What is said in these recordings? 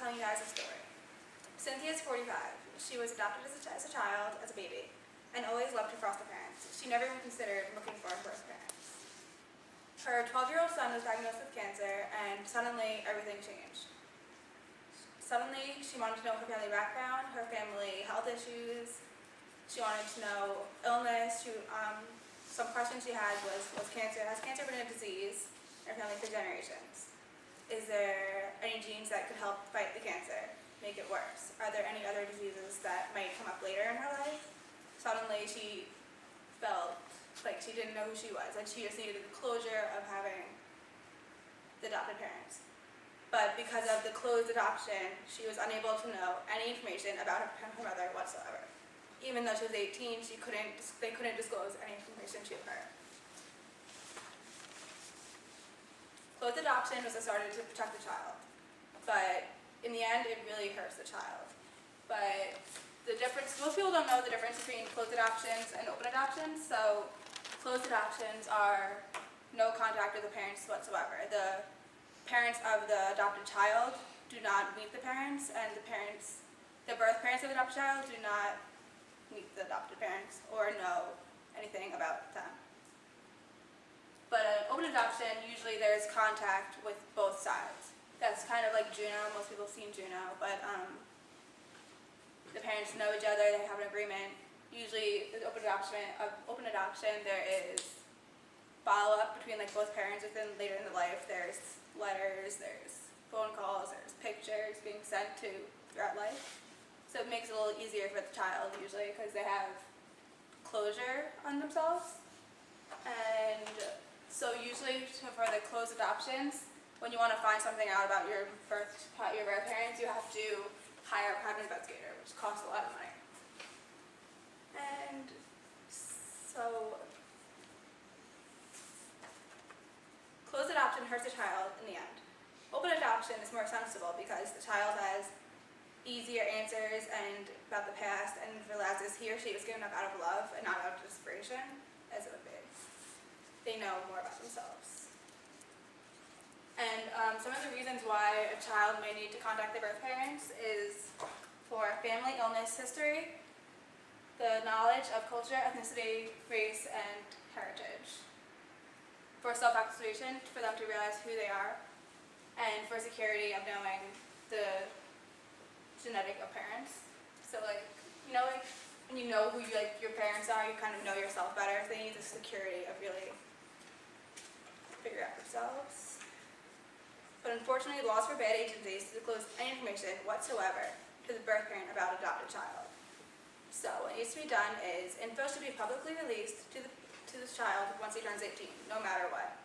telling you guys a story. Cynthia is 45. She was adopted as a child, as a baby, and always loved her foster parents. She never even considered looking for her birth parents. Her 12-year-old son was diagnosed with cancer, and suddenly everything changed. Suddenly, she wanted to know her family background, her family health issues. She wanted to know illness. Some questions she had was cancer. Has cancer been a disease in her family for generations? Is there any genes that could help fight the cancer, make it worse? Are there any other diseases that might come up later in her life? Suddenly, she felt like she didn't know who she was, and she just needed the closure of having the adopted parents. But because of the closed adoption, she was unable to know any information about her mother whatsoever. Even though she was 18, they couldn't disclose any information to her. Closed adoption was started to protect the child, but in the end, it really hurts the child. But the difference, most people don't know the difference between closed adoptions and open adoptions. So closed adoptions are no contact with the parents whatsoever. The parents of the adopted child do not meet the parents, and the birth parents of the adopted child do not meet the adopted parents or know anything about them. But an open adoption, usually there's contact with both sides. That's kind of like Juno. Most people have seen Juno, but the parents know each other, they have an agreement. Usually with open adoption, there is follow-up between both parents later in the life. There's letters, there's phone calls, there's pictures being sent throughout life. So it makes it a little easier for the child usually because they have closure on themselves. And so usually for the closed adoptions, when you want to find something out about your birth parents, you have to hire a private investigator, which costs a lot of money. And so closed adoption hurts the child in the end. Open adoption is more sensible because the child has easier answers and about the past and realizes he or she was given up out of love and not out of desperation, as it would be. They know more about themselves. And some of the reasons why a child may need to contact their birth parents is for family illness history, the knowledge of culture, ethnicity, race, and heritage, for self-actualization, for them to realize who they are, and for security of knowing the genetic of parents. So when you know who your parents are, you kind of know yourself better. They need the security of really figure out themselves. But unfortunately, laws forbid agencies to disclose any information whatsoever to the birth parent about adopted child. So what needs to be done is info should be publicly released to the child once he turns 18, no matter what.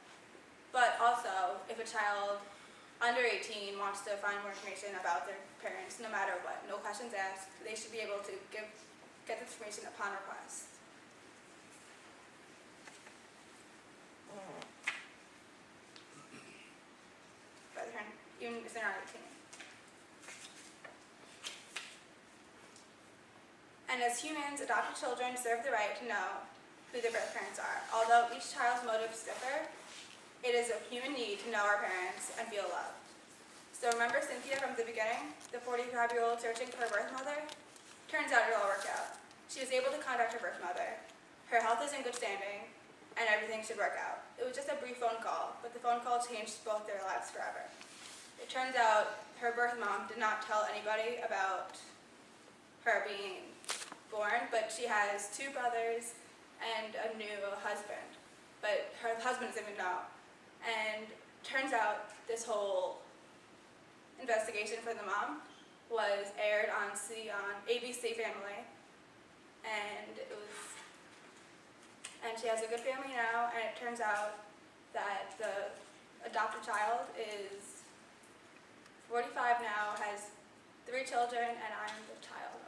But also, if a child under 18 wants to find more information about their parents, no matter what, no questions asked, they should be able to get this information upon request. Even if they're not 18. And as humans, adopted children deserve the right to know who their birth parents are. Although each child's motives differ, it is a human need to know our parents and feel loved. So remember Cynthia from the beginning, the 45-year-old searching for her birth mother? Turns out it all worked out. She was able to contact her birth mother. Her health is in good standing, and everything should work out. It was just a brief phone call, but the phone call changed both their lives forever. It turns out her birth mom did not tell anybody about her being born, but she has 2 brothers and a new husband. But her husband doesn't even know. And turns out this whole investigation for the mom was aired on ABC Family, and she has a good family now, and it turns out that the adopted child is 45 now, has 3 children, and I'm the child